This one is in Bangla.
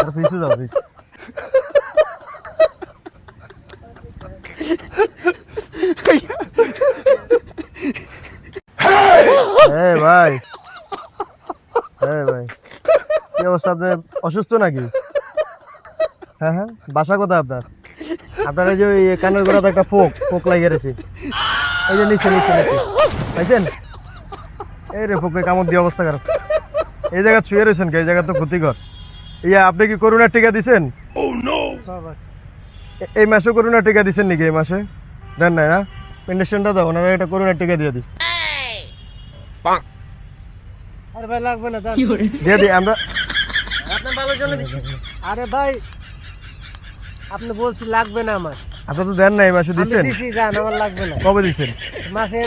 আর পিছে যাও পিছে। ভাই ভাই কি অবস্থা, আপনি অসুস্থ নাকি? হ্যাঁ হ্যাঁ, বাসা কোথায় আপনার? আপনার এই যে ওই কানের গোড়াতে একটা ফোক লাগিয়ে রয়েছে, এই যে নিচে নিচে নিচে পাইছেন? এই রে ফোকে কামড় দিয়ে অবস্থা খারাপ। এই জায়গা ছুঁয়ে রয়েছেন, এই জায়গা তো ক্ষতিকর। ইয়া আপনি কি করোনার টিকা দিছেন? এই মাসে করোনার টিকা দিছেন নাকি? এই মাসে দেন নাই না? পেনশনটা দাও, ওনারা একটা করোনার টিকা দিয়ে দিই। আরে ভাই লাগবে না, দিয়ে দিই আমরা। আপনার ভালোর জন্য দিচ্ছি। আরে ভাই আপনি বলছি লাগবে না আমার। আপনি তো দেন নাই, এই মাসে দিচ্ছেন? দিছি, জান আমার লাগবে না। কবে দিচ্ছেন? মাসে